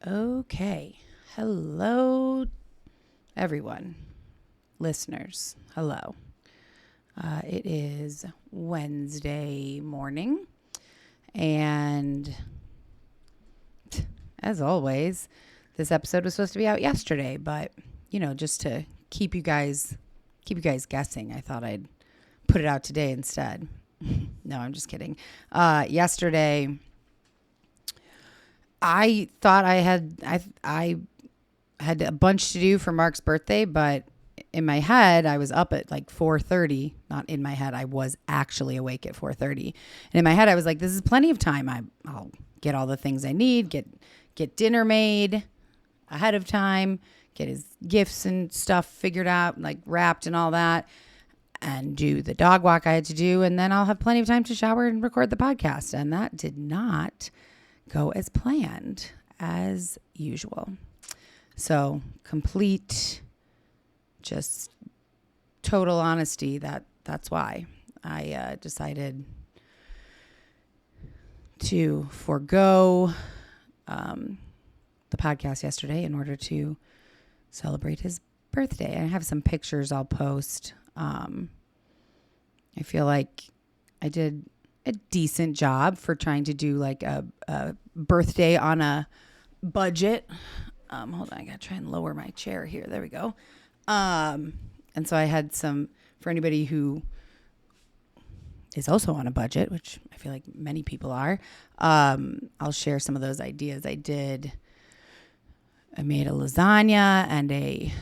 Okay. Hello, everyone. Listeners, hello. It is Wednesday morning, and as always, this episode was supposed to be out yesterday, but just to keep you guys guessing, I thought I'd put it out today instead. No, I'm just kidding. Yesterday, I thought I had a bunch to do for Mark's birthday, but in my head, I was up at like 4:30. Not in my head, I was actually awake at 4:30. And in my head, I was like, "This is plenty of time. I'll get all the things I need. Get dinner made ahead of time. Get his gifts and stuff figured out, like wrapped and all that, and do the dog walk I had to do, and then I'll have plenty of time to shower and record the podcast." And that did not go as planned, as usual. So complete, just total honesty. That's why I decided to forego the podcast yesterday in order to celebrate his birthday. I have some pictures I'll post. I feel like I did a decent job for trying to do like a birthday on a budget. Hold on, I gotta try and lower my chair here. There we go. And so I had some, for anybody who is also on a budget, which I feel like many people are, I'll share some of those ideas. I made a lasagna and a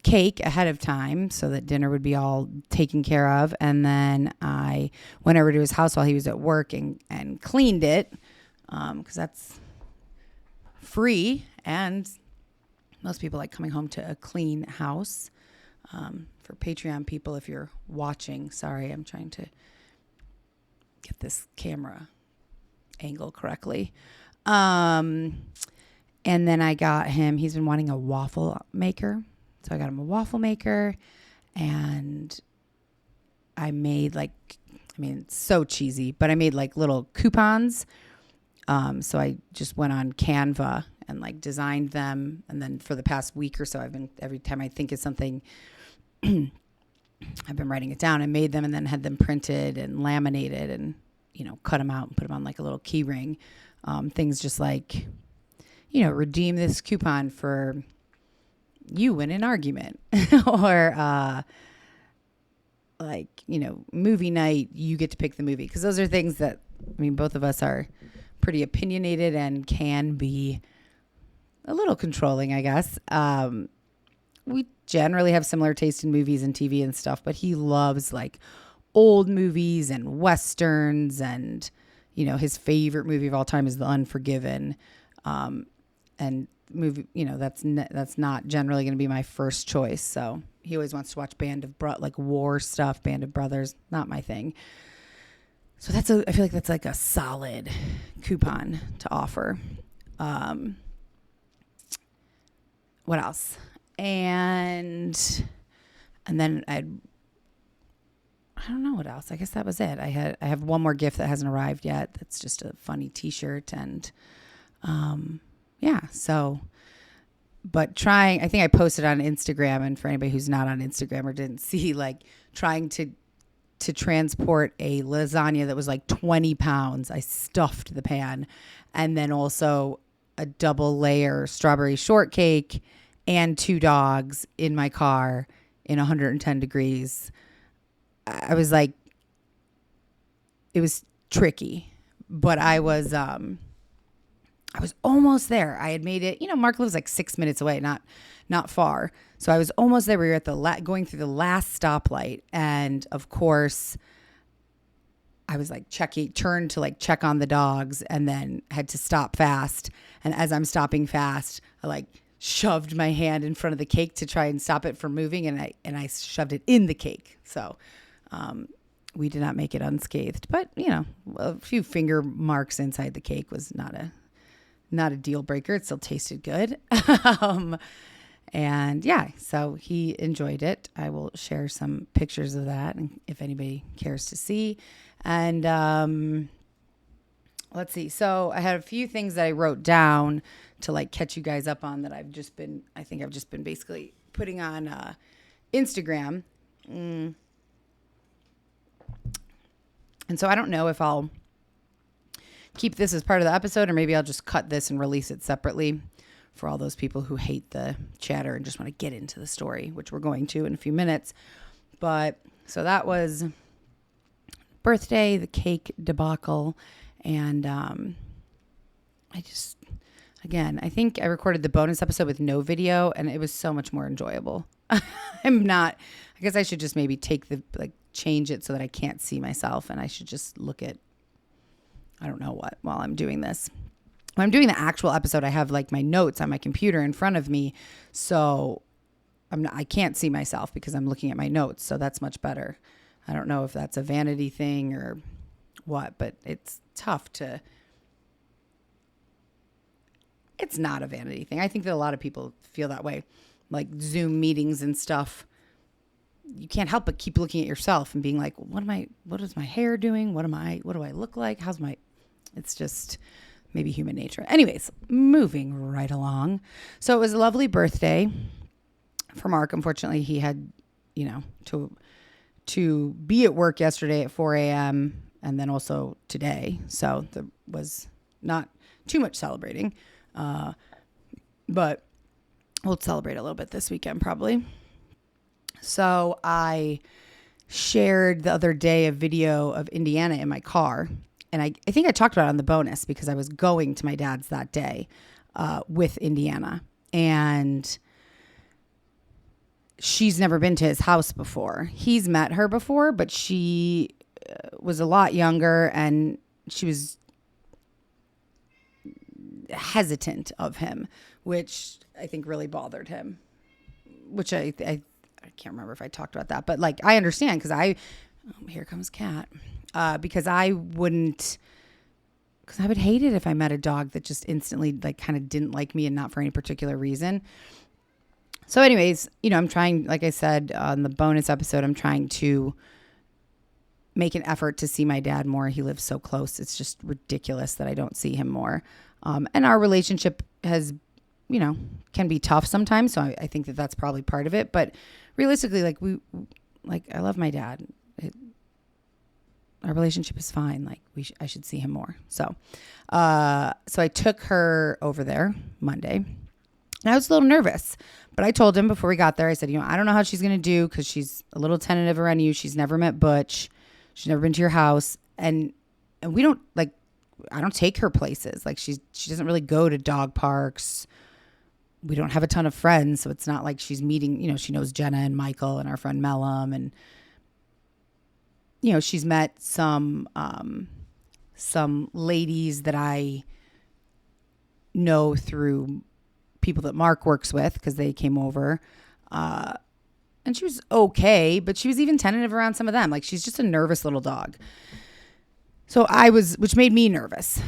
cake ahead of time so that dinner would be all taken care of. And then I went over to his house while he was at work and cleaned it, because that's free. And most people like coming home to a clean house. For Patreon people, if you're watching, sorry, I'm trying to get this camera angle correctly. And then I got him, he's been wanting a waffle maker. So I got him a waffle maker, and I made it's so cheesy, but I made like little coupons. So I just went on Canva and like designed them. And then for the past week or so, every time I think of something, I've been writing it down. I made them and then had them printed and laminated and, cut them out and put them on like a little key ring. Things just like, redeem this coupon for you win an argument or, movie night, you get to pick the movie. Cause those are things that, both of us are pretty opinionated and can be a little controlling, I guess. We generally have similar taste in movies and TV and stuff, but he loves like old movies and Westerns, and, his favorite movie of all time is The Unforgiven. And movie, that's not generally going to be my first choice. So he always wants to watch war stuff, Band of Brothers, not my thing. So I feel like that's like a solid coupon to offer. What else? And then I don't know what else. I guess that was it. I have one more gift that hasn't arrived yet. That's just a funny t-shirt. And, yeah, so, but I think I posted on Instagram, and for anybody who's not on Instagram or didn't see, like trying to transport a lasagna that was like 20 pounds. I stuffed the pan, and then also a double layer strawberry shortcake and 2 dogs in my car in 110 degrees. I was like, it was tricky, but I was almost there. I had made it, Mark lives like 6 minutes away, not far. So I was almost there. We were at going through the last stoplight. And of course I was like turned to like check on the dogs, and then had to stop fast. And as I'm stopping fast, I like shoved my hand in front of the cake to try and stop it from moving. And I shoved it in the cake. So, we did not make it unscathed, but a few finger marks inside the cake was not a deal breaker. It still tasted good. And yeah, so he enjoyed it. I will share some pictures of that, and if anybody cares to see. And let's see. So I had a few things that I wrote down to like catch you guys up on that I think I've just been basically putting on Instagram. And so I don't know if I'll keep this as part of the episode, or maybe I'll just cut this and release it separately for all those people who hate the chatter and just want to get into the story, which we're going to in a few minutes. But so that was birthday, the cake debacle. And I think I recorded the bonus episode with no video, and it was so much more enjoyable. I guess I should just maybe change it so that I can't see myself, and I should just look at, I don't know what, while I'm doing this. When I'm doing the actual episode, I have like my notes on my computer in front of me. So I can't see myself because I'm looking at my notes. So that's much better. I don't know if that's a vanity thing or what, but it's tough to, it's not a vanity thing. I think that a lot of people feel that way, like Zoom meetings and stuff. You can't help but keep looking at yourself and being like, what is my hair doing? What do I look like? It's just maybe human nature. Anyways, moving right along. So it was a lovely birthday for Mark. Unfortunately, he had, to be at work yesterday at 4 a.m. and then also today. So there was not too much celebrating. But we'll celebrate a little bit this weekend probably. So I shared the other day a video of Indiana in my car. And I think I talked about it on the bonus because I was going to my dad's that day with Indiana. And she's never been to his house before. He's met her before, but she was a lot younger and she was hesitant of him, which I think really bothered him, which I can't remember if I talked about that, but like I understand because here comes Cat. Because I would hate it if I met a dog that just instantly like kind of didn't like me and not for any particular reason. So anyways, I'm trying, like I said, on the bonus episode, I'm trying to make an effort to see my dad more. He lives so close. It's just ridiculous that I don't see him more. And our relationship has, can be tough sometimes. So I think that that's probably part of it, but realistically, I love my dad. Our relationship is fine. Like I should see him more. So I took her over there Monday and I was a little nervous, but I told him before we got there, I said, I don't know how she's going to do because she's a little tentative around you. She's never met Butch. She's never been to your house. And we don't I don't take her places. Like she doesn't really go to dog parks. We don't have a ton of friends. So it's not like she's meeting, she knows Jenna and Michael and our friend Mellum and, she's met some ladies that I know through people that Mark works with because they came over. And she was okay, but she was even tentative around some of them. Like she's just a nervous little dog. So which made me nervous.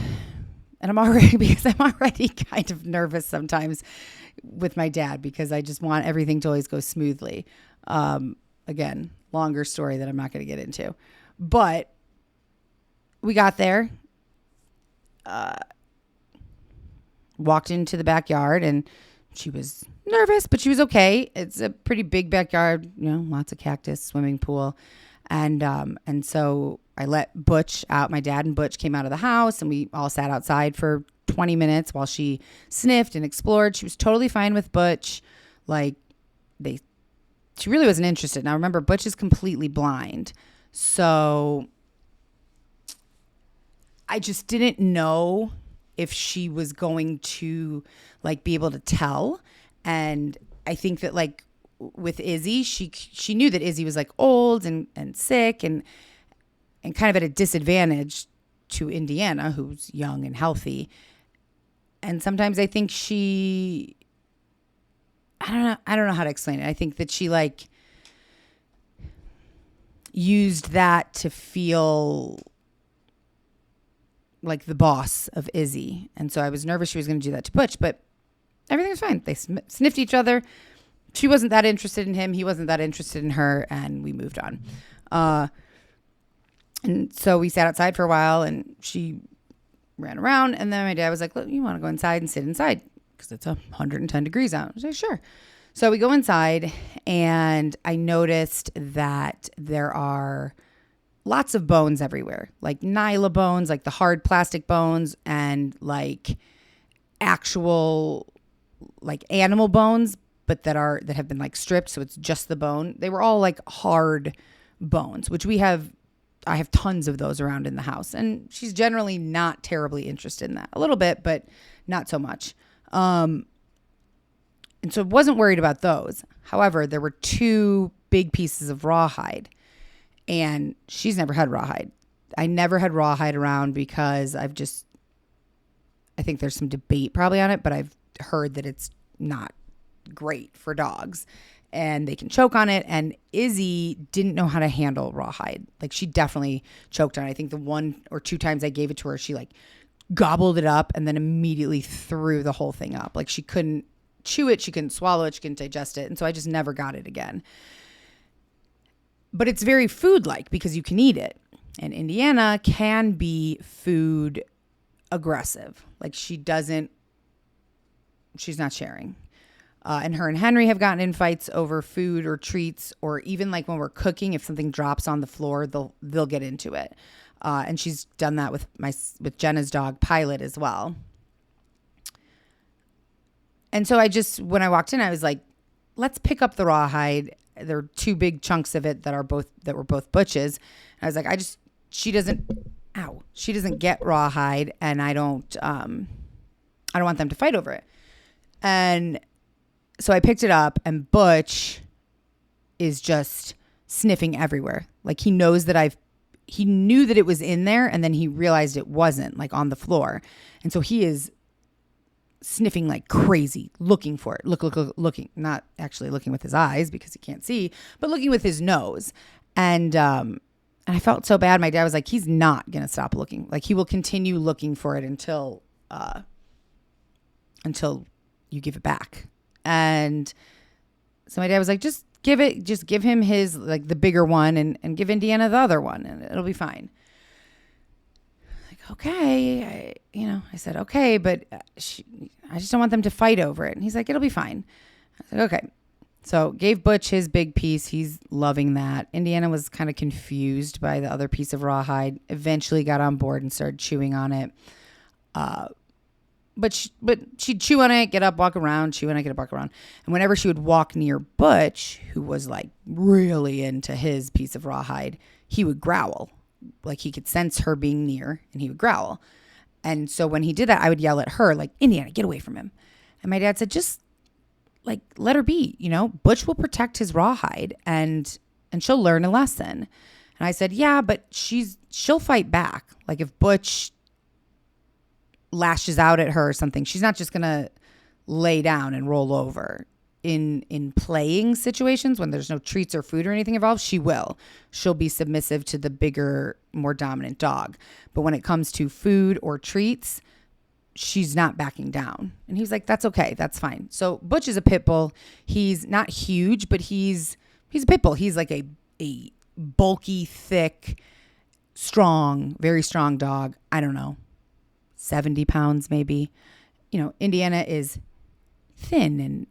And I'm already kind of nervous sometimes with my dad because I just want everything to always go smoothly. Again, longer story that I'm not going to get into. But we got there, walked into the backyard, and she was nervous, but she was okay. It's a pretty big backyard, lots of cactus, swimming pool. And so I let Butch out. My dad and Butch came out of the house, and we all sat outside for 20 minutes while she sniffed and explored. She was totally fine with Butch. She really wasn't interested. Now, remember, Butch is completely blind. So I just didn't know if she was going to be able to tell. And I think that with Izzy, she knew that Izzy was old and sick and kind of at a disadvantage to Indiana, who's young and healthy. And sometimes I think I don't know how to explain it. I think that she used that to feel like the boss of Izzy. And so I was nervous she was going to do that to Butch, but everything was fine. They sniffed each other. She wasn't that interested in him. He wasn't that interested in her, and we moved on. And so we sat outside for a while, and she ran around, and then my dad was like, look, you want to go inside and sit inside? because it's 110 degrees out. I was like, sure. So we go inside, and I noticed that there are lots of bones everywhere, like nyla bones, like the hard plastic bones, and like actual like animal bones, but that have been like stripped. So it's just the bone. They were all like hard bones, which I have tons of those around in the house, and she's generally not terribly interested in that. A little bit, but not so much. And so I wasn't worried about those. However, there were 2 big pieces of rawhide, and she's never had rawhide. I never had rawhide around because I think there's some debate probably on it, but I've heard that it's not great for dogs and they can choke on it. And Izzy didn't know how to handle rawhide. Like, she definitely choked on it. I think the 1 or 2 times I gave it to her, she like gobbled it up and then immediately threw the whole thing up. Like, she couldn't chew it, she couldn't swallow it, she couldn't digest it. And so I just never got it again. But it's very food-like because you can eat it. And Indiana can be food aggressive. Like, she's not sharing. And her and Henry have gotten in fights over food or treats, or even like when we're cooking, if something drops on the floor, they'll get into it. And she's done that with Jenna's dog Pilot as well. And so when I walked in, I was like, let's pick up the rawhide. There are 2 big chunks of it that were both butches. And I was like, she doesn't get rawhide, and I don't want them to fight over it. And so I picked it up, and Butch is just sniffing everywhere. Like, he knew that it was in there, and then he realized it wasn't, like on the floor. And so he is sniffing like crazy, looking for it, looking, not actually looking with his eyes because he can't see, but looking with his nose. And I felt so bad. My dad was like, he's not going to stop looking. Like, he will continue looking for it until you give it back. And so my dad was like, just give him his, like the bigger one, and give Indiana the other one, and it'll be fine. Okay, I said, okay, but I just don't want them to fight over it. And he's like, it'll be fine. I said, okay. So gave Butch his big piece. He's loving that. Indiana was kind of confused by the other piece of rawhide, eventually got on board and started chewing on it. But she'd chew on it, get up, walk around, chew on it, get up, walk around. And whenever she would walk near Butch, who was like really into his piece of rawhide, he would growl. Like, he could sense her being near, and he would growl. And so when he did that, I would yell at her, like, Indiana, get away from him. And my dad said, just like, let her be, Butch will protect his rawhide, and she'll learn a lesson. And I said, yeah, but she'll fight back. Like, if Butch lashes out at her or something, she's not just going to lay down and roll over. In playing situations when there's no treats or food or anything involved, she'll be submissive to the bigger, more dominant dog. But when it comes to food or treats, she's not backing down. And he was like, that's okay, that's fine. So Butch is a pit bull. He's not huge, but he's a pit bull. He's like a bulky, thick, strong, very strong dog. I don't know, 70 pounds maybe. Indiana is thin and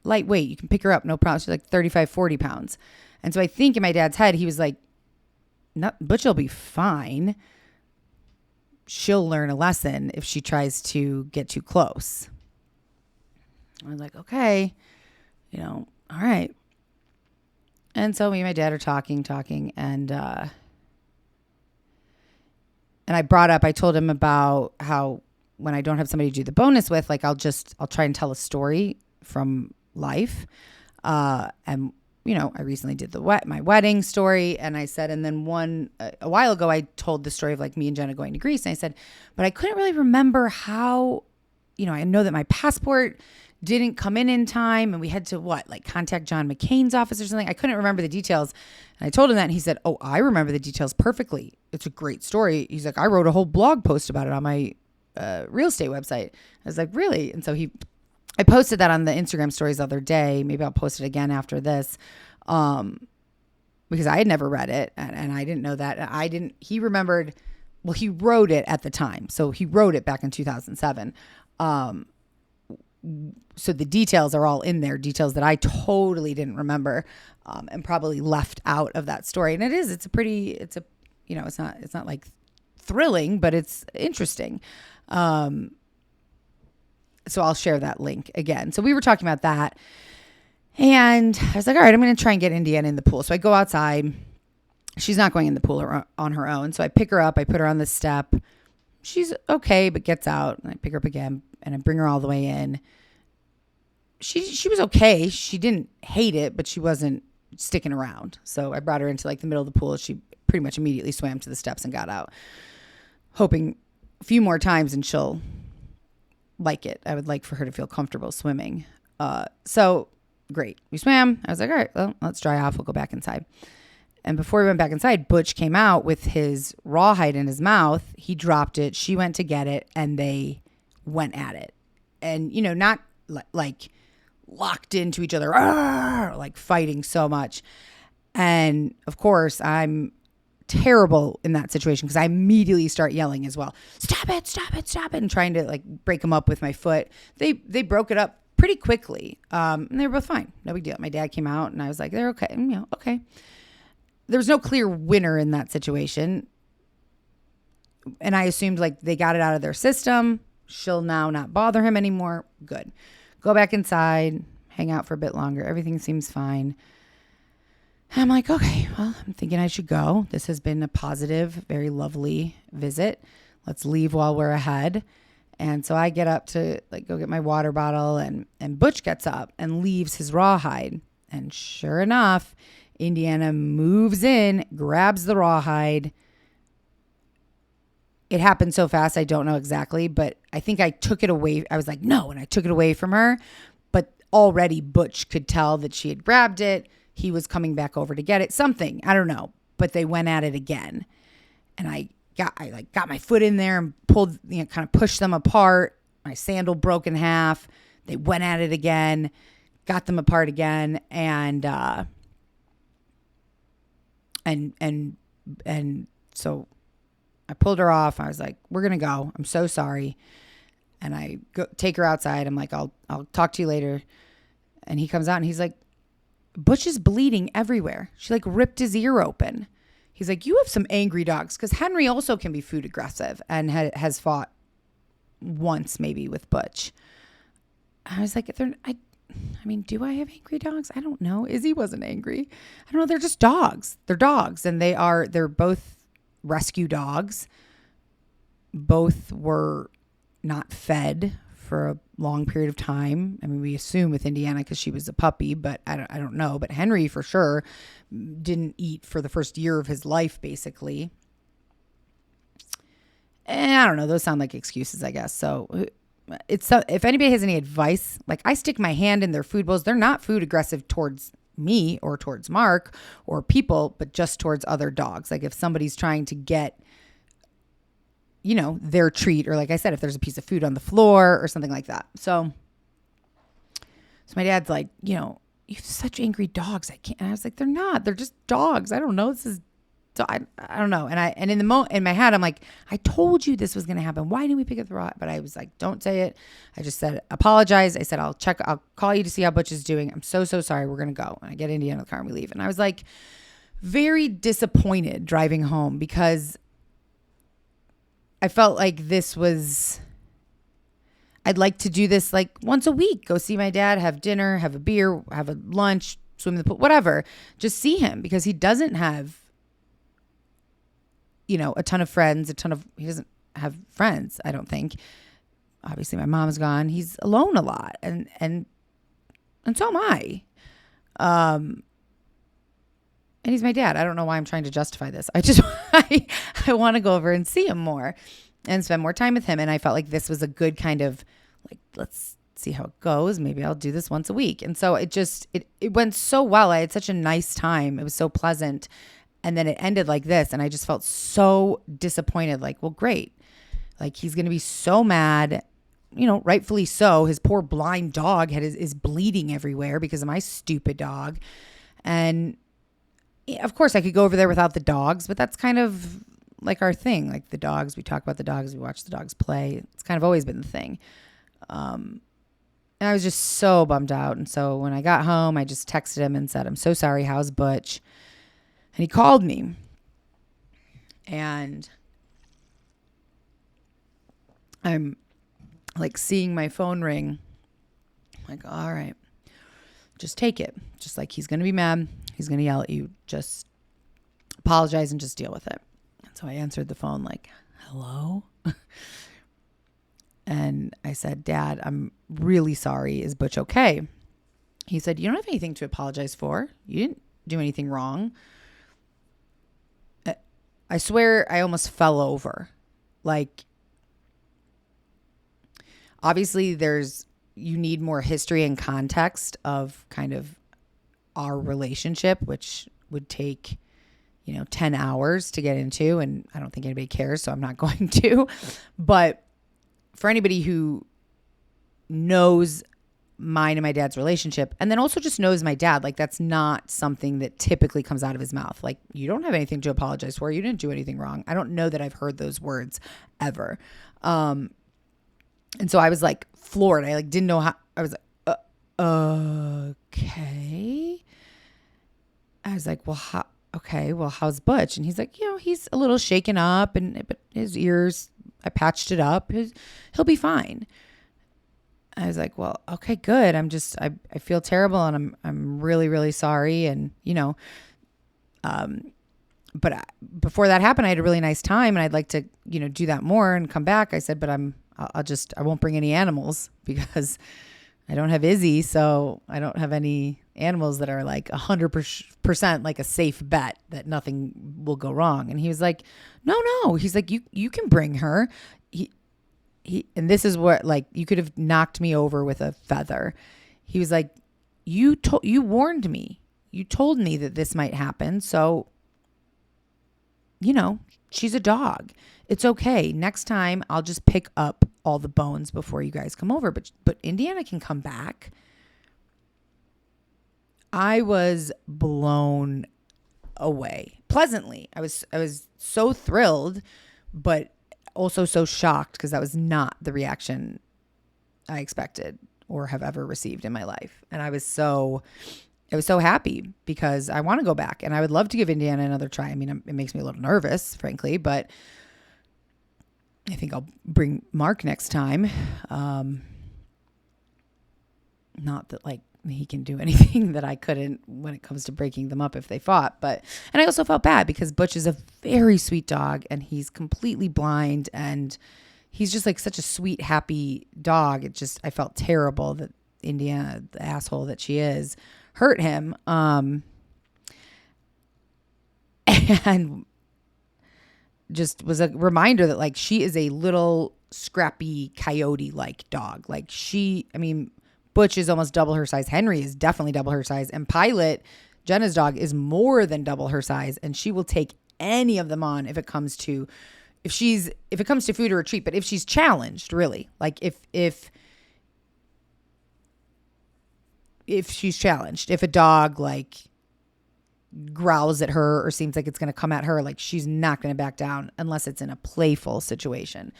lightweight. You can pick her up, no problem. She's like 35, 40 pounds. And so I think in my dad's head, he was like, Butch will be fine. She'll learn a lesson if she tries to get too close. I was like, okay, all right. And so me and my dad are talking, and I told him about how when I don't have somebody to do the bonus with, like, I'll try and tell a story from life. And I recently did my wedding story, and I said, and then a while ago, I told the story of like me and Jenna going to Greece, and I said, but I couldn't really remember how, I know that my passport didn't come in time, and we had to contact John McCain's office or something. I couldn't remember the details. And I told him that, and he said, oh, I remember the details perfectly. It's a great story. He's like, I wrote a whole blog post about it on my real estate website. I was like, really? And so I posted that on the Instagram stories the other day. Maybe I'll post it again after this, because I had never read it, and I didn't know that. He remembered, well, he wrote it at the time. So he wrote it back in 2007. so the details are all in there, details that I totally didn't remember, and probably left out of that story. And it's not like thrilling, but it's interesting. So I'll share that link again. So we were talking about that, and I was like, all right, I'm going to try and get Indiana in the pool. So I go outside. She's not going in the pool on her own. So I pick her up. I put her on the step. She's okay, but gets out. And I pick her up again, and I bring her all the way in. She was okay. She didn't hate it, but she wasn't sticking around. So I brought her into like the middle of the pool. She pretty much immediately swam to the steps and got out, hoping a few more times and she'll like it. I would like for her to feel comfortable swimming. So great. We swam. I was like, all right, well, let's dry off. We'll go back inside. And before we went back inside, Butch came out with his rawhide in his mouth. He dropped it. She went to get it, and they went at it. And, not like locked into each other, like fighting so much. And, of course, I'm terrible in that situation because I immediately start yelling as well. Stop it, stop it, stop it. And trying to, like, break them up with my foot. They broke it up pretty quickly. And they were both fine. No big deal. My dad came out, and I was like, they're okay. Okay. There was no clear winner in that situation. And I assumed like they got it out of their system. She'll now not bother him anymore. Good. Go back inside, hang out for a bit longer. Everything seems fine. And I'm like, okay, well, I'm thinking I should go. This has been a positive, very lovely visit. Let's leave while we're ahead. And so I get up to like go get my water bottle, and Butch gets up and leaves his rawhide. And sure enough, Indiana moves in, grabs the rawhide. It happened so fast, I don't know exactly, but I think I took it away. I was like, no, and I took it away from her. But already Butch could tell that she had grabbed it. He was coming back over to get it. Something, I don't know. But they went at it again. And I got my foot in there and pulled, kind of pushed them apart. My sandal broke in half. They went at it again, got them apart again, and so I pulled her off. I was like, we're going to go. I'm so sorry. And I take her outside. I'm like, I'll talk to you later. And he comes out and he's like, Butch is bleeding everywhere. She like ripped his ear open. He's like, you have some angry dogs. Because Henry also can be food aggressive and has fought once maybe with Butch. I was like, do I have angry dogs? I don't know. Izzy wasn't angry. I don't know. They're just dogs. They're dogs. And they're both rescue dogs. Both were not fed for a long period of time. I mean, we assume with Indiana because she was a puppy, but I don't know. But Henry for sure didn't eat for the first year of his life, basically. And I don't know. Those sound like excuses, I guess. So if anybody has any advice, like I stick my hand in their food bowls. They're not food aggressive towards me or towards Mark or people, but just towards other dogs. Like if somebody's trying to get, their treat, or like I said, if there's a piece of food on the floor or something like that. So my dad's like, you have such angry dogs. I can't. And I was like, they're not. They're just dogs. I don't know. I don't know. And in my head, I'm like, I told you this was going to happen. Why didn't we pick up the raw? But I was like, don't say it. I just said, apologize. I said, I'll call you to see how Butch is doing. I'm so sorry. We're going to go. And I get Indiana in the car and we leave. And I was like very disappointed driving home because I felt like I'd like to do this like once a week. Go see my dad, have dinner, have a beer, have a lunch, swim in the pool, whatever. Just see him because he doesn't have a ton of friends, he doesn't have friends, I don't think. Obviously my mom's gone. He's alone a lot. And so am I. And he's my dad. I don't know why I'm trying to justify this. I want to go over and see him more and spend more time with him. And I felt like this was a good kind of like, let's see how it goes. Maybe I'll do this once a week. And so it went so well. I had such a nice time. It was so pleasant. And then it ended like this. And I just felt so disappointed. Like, well, great. Like he's going to be so mad, rightfully so. His poor blind dog is bleeding everywhere because of my stupid dog. And of course I could go over there without the dogs, but that's kind of like our thing. Like the dogs, we talk about the dogs, we watch the dogs play. It's kind of always been the thing. And And I was just so bummed out. And so when I got home, I just texted him and said, I'm so sorry. How's Butch? And he called me. And I'm like seeing my phone ring. I'm like, all right, just take it. Just like, he's going to be mad. He's going to yell at you. Just apologize and just deal with it. And so I answered the phone like, hello? And I said, Dad, I'm really sorry. Is Butch okay? He said, you don't have anything to apologize for. You didn't do anything wrong. I swear I almost fell over. Like, obviously you need more history and context of kind of our relationship, which would take, 10 hours to get into. And I don't think anybody cares, so I'm not going to. But for anybody who knows mine and my dad's relationship, and then also just knows my dad, like, that's not something that typically comes out of his mouth. Like, you don't have anything to apologize for. You didn't do anything wrong. I don't know that I've heard those words ever. And so I was like floored. I like didn't know how. I was like, okay. I was like, well, how's Butch? And he's like, he's a little shaken up, but his ears, I patched it up. He'll be fine. I was like, well, okay, good. I feel terrible, and I'm really, really sorry. And, but before that happened, I had a really nice time, and I'd like to, do that more and come back. I said, but I won't bring any animals because I don't have Izzy. So I don't have any animals that are like 100% like a safe bet that nothing will go wrong. And he was like, no. He's like, you can bring her. And this is what, like, you could have knocked me over with a feather. He was like, you warned me. You told me that this might happen. So, she's a dog. It's okay. Next time I'll just pick up all the bones before you guys come over. But Indiana can come back. I was blown away pleasantly. I was so thrilled, but also so shocked because that was not the reaction I expected or have ever received in my life. And I was so happy because I want to go back and I would love to give Indiana another try. I mean, it makes me a little nervous, frankly, but I think I'll bring Mark next time. Not that like he can do anything that I couldn't when it comes to breaking them up if they fought. And I also felt bad because Butch is a very sweet dog and he's completely blind and he's just like such a sweet, happy dog. I felt terrible that Indiana, the asshole that she is, hurt him. And just was a reminder that like she is a little scrappy coyote-like dog. Like Butch is almost double her size. Henry is definitely double her size. And Pilot, Jenna's dog, is more than double her size. And she will take any of them on if it comes to food or a treat. But if she's challenged, really, like if she's challenged, if a dog like growls at her or seems like it's going to come at her, like she's not going to back down unless it's in a playful situation.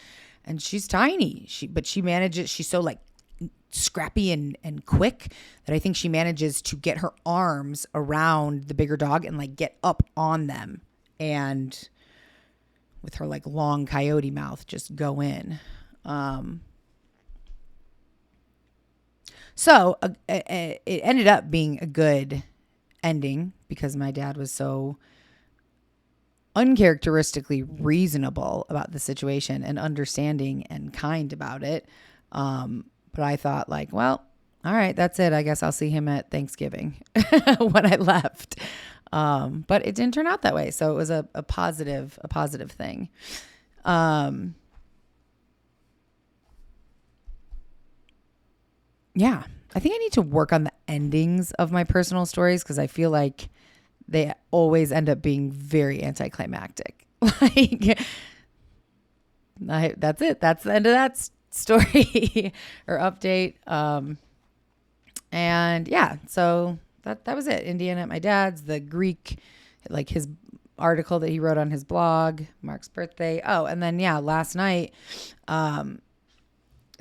And she's tiny. But she manages. She's so like scrappy and quick that I think she manages to get her arms around the bigger dog and like get up on them and with her like long coyote mouth just go in. So it ended up being a good ending because my dad was so uncharacteristically reasonable about the situation and understanding and kind about it. But I thought like, well, all right, that's it. I guess I'll see him at Thanksgiving when I left. But it didn't turn out that way. So it was a positive thing. Yeah, I think I need to work on the endings of my personal stories because I feel like they always end up being very anticlimactic. Like, that's it. That's the end of that story or update. And yeah, so that was it. Indiana at my dad's, the Greek, like his article that he wrote on his blog, Mark's birthday. Oh, and then yeah, last night,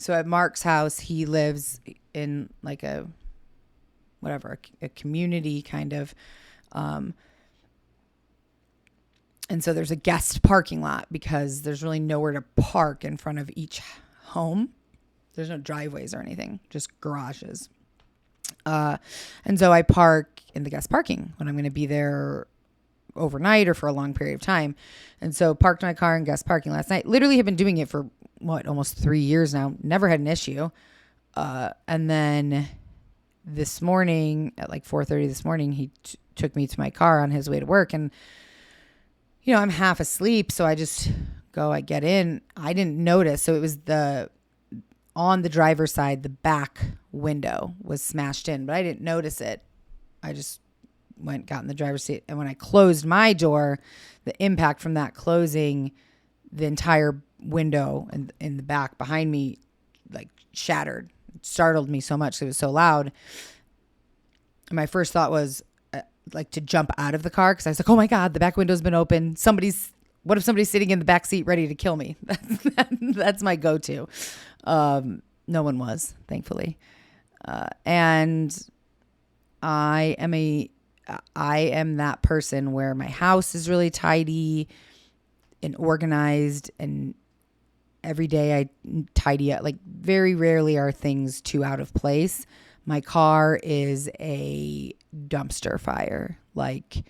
So at Mark's house, he lives in like a community kind of. And so there's a guest parking lot because there's really nowhere to park in front of each home. There's no driveways or anything, just garages. And so I park in the guest parking when I'm going to be there overnight or for a long period of time. And so parked my car in guest parking last night. Literally have been doing it for almost 3 years now. Never had an issue. And then this morning at like 4:30 this morning, he took me to my car on his way to work. And, I'm half asleep. So I just I get in. I didn't notice. So it was on the driver's side, the back window was smashed in, but I didn't notice it. I just got in the driver's seat. And when I closed my door, the impact from that closing, the entire window and in the back behind me, like shattered. It startled me so much. It was so loud. And my first thought was like to jump out of the car. Cause I was like, oh my God, the back window's been open. What if somebody's sitting in the back seat ready to kill me? That's my go-to. No one was, thankfully. And I am that person where my house is really tidy and organized, and every day I tidy up. Like very rarely are things too out of place. My car is a dumpster fire, like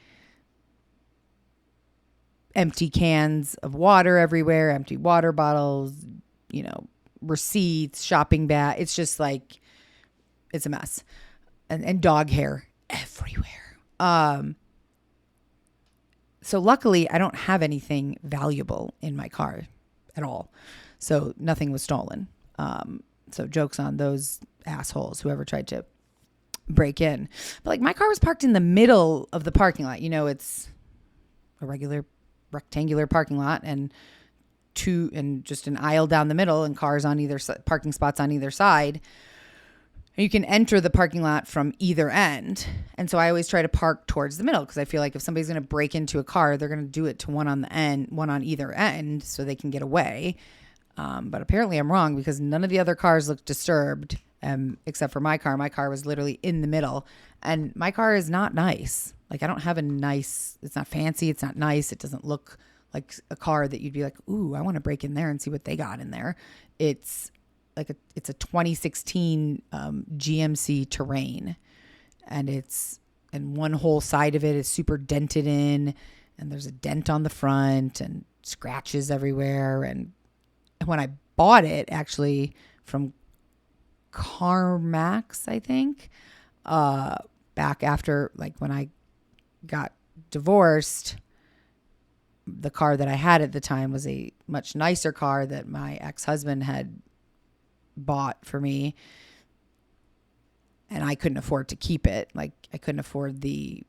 empty cans of water everywhere, empty water bottles, receipts, shopping bag. It's just like, it's a mess. And dog hair everywhere. So luckily I don't have anything valuable in my car at all. So nothing was stolen. So jokes on those assholes, whoever tried to break in. But like my car was parked in the middle of the parking lot. It's a regular rectangular parking lot and just an aisle down the middle and cars on either side, parking spots on either side. And you can enter the parking lot from either end. And so I always try to park towards the middle because I feel like if somebody's going to break into a car, they're going to do it to one on the end, one on either end so they can get away. But apparently I'm wrong because none of the other cars looked disturbed except for my car. My car was literally in the middle and my car is not nice. Like I don't have it's not fancy. It's not nice. It doesn't look like a car that you'd be like, ooh, I want to break in there and see what they got in there. It's a 2016 GMC Terrain, and one whole side of it is super dented in, and there's a dent on the front and scratches everywhere. And when I bought it, actually from Carmichael, I think, back after like when I got divorced, the car that I had at the time was a much nicer car that my ex-husband had bought for me, and I couldn't afford to keep it. Like I couldn't afford the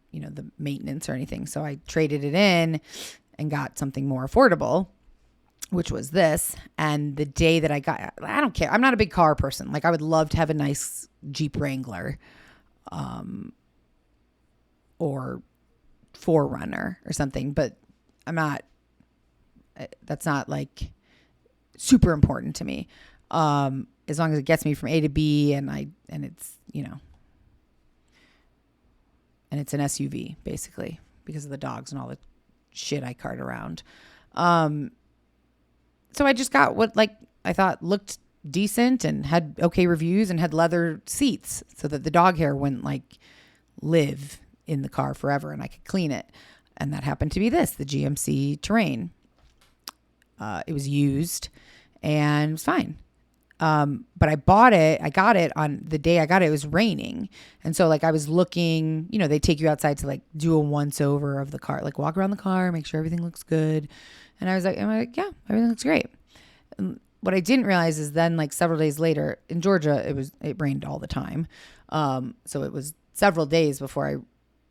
maintenance or anything. So I traded it in and got something more affordable, which was this. And the day that I don't care. I'm not a big car person. Like I would love to have a nice Jeep Wrangler, or 4Runner or something, but that's not like super important to me. As long as it gets me from A to B and it's, and it's an SUV basically because of the dogs and all the shit I cart around. So I just got what like I thought looked decent and had okay reviews and had leather seats so that the dog hair wouldn't like live in the car forever and I could clean it. And that happened to be the GMC Terrain. It was used and it was fine. But I got it on the day I got it, it was raining. And so like I was looking, they take you outside to like do a once over of the car, like walk around the car, make sure everything looks good. And I was like, yeah, everything looks great. And what I didn't realize is then like several days later in Georgia, it rained all the time. So it was several days before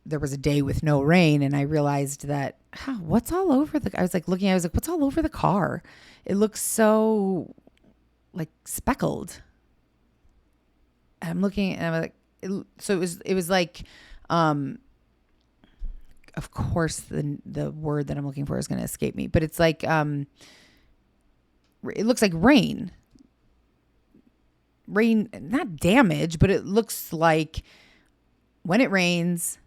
there was a day with no rain. And I realized that, what's all over I was like, what's all over the car? It looks so like speckled. And I'm looking and I'm like, so it was like, of course the word that I'm looking for is going to escape me, but it's like, it looks like rain. rain, not damage, but it looks like when it rains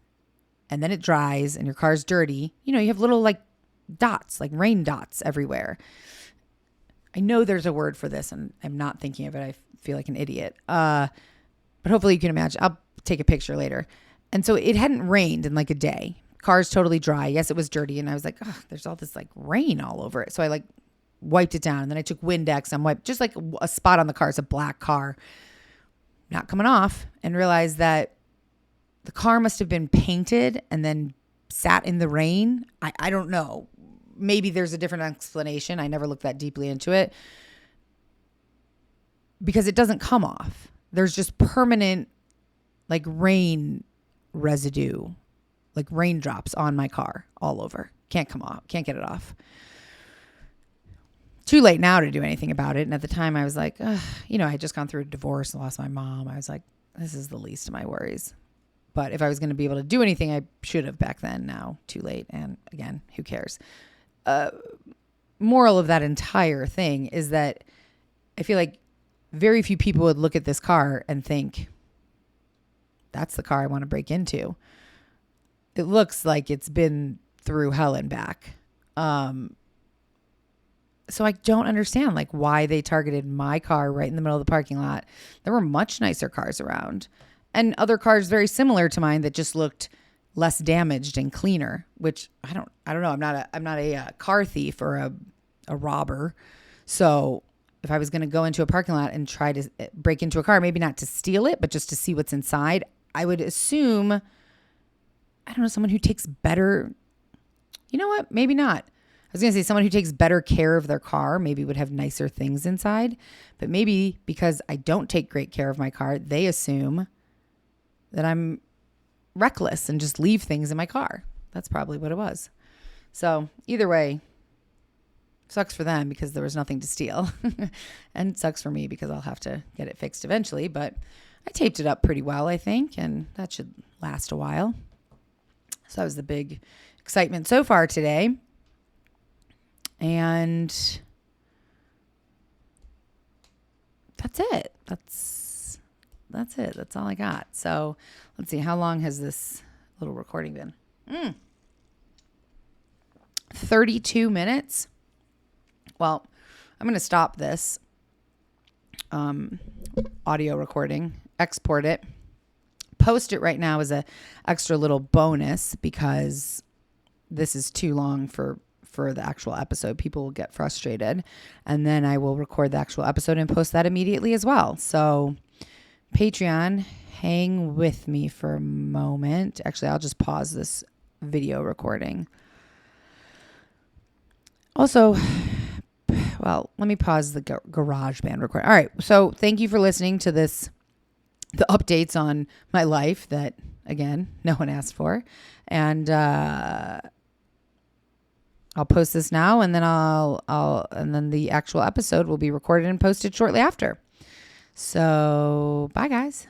and then it dries and your car's dirty, you have little like dots, like rain dots everywhere. I know there's a word for this and I'm not thinking of it. I feel like an idiot. But hopefully you can imagine. I'll take a picture later. And so it hadn't rained in like a day. Car's totally dry. Yes, it was dirty. And I was like, oh, there's all this like rain all over it. So I like wiped it down. And then I took Windex and wiped just like a spot on the car. It's a black car. Not coming off. And realized that the car must have been painted and then sat in the rain. I don't know. Maybe there's a different explanation. I never looked that deeply into it. Because it doesn't come off. There's just permanent like rain residue, like raindrops on my car all over. Can't come off. Can't get it off. Too late now to do anything about it. And at the time I was like, I had just gone through a divorce and lost my mom. I was like, this is the least of my worries. But if I was going to be able to do anything, I should have back then. Now, too late. And again, who cares? Moral of that entire thing is that I feel like very few people would look at this car and think, that's the car I want to break into. It looks like it's been through hell and back. So I don't understand like why they targeted my car right in the middle of the parking lot. There were much nicer cars around and other cars very similar to mine that just looked less damaged and cleaner, which I don't know. I'm not a car thief or a robber. So if I was going to go into a parking lot and try to break into a car, maybe not to steal it, but just to see what's inside, I would assume, I don't know, someone who takes better, you know what? Maybe not. I was going to say someone who takes better care of their car maybe would have nicer things inside, but maybe because I don't take great care of my car, they assume that I'm reckless and just leave things in my car. That's probably what it was. So either way, sucks for them because there was nothing to steal and sucks for me because I'll have to get it fixed eventually, but I taped it up pretty well, I think, and that should last a while. So that was the big excitement so far today. And that's it. That's it. That's all I got. So let's see. How long has this little recording been? 32 minutes. Well, I'm going to stop this audio recording, export it, post it right now as a extra little bonus because this is too long for the actual episode. People will get frustrated. And then I will record the actual episode and post that immediately as well. So Patreon, hang with me for a moment. Actually, I'll just pause this video recording. Also, well, let me pause the GarageBand recording. All right. So thank you for listening to the updates on my life that, again, no one asked for. And I'll post this now, and then and then the actual episode will be recorded and posted shortly after. So bye, guys.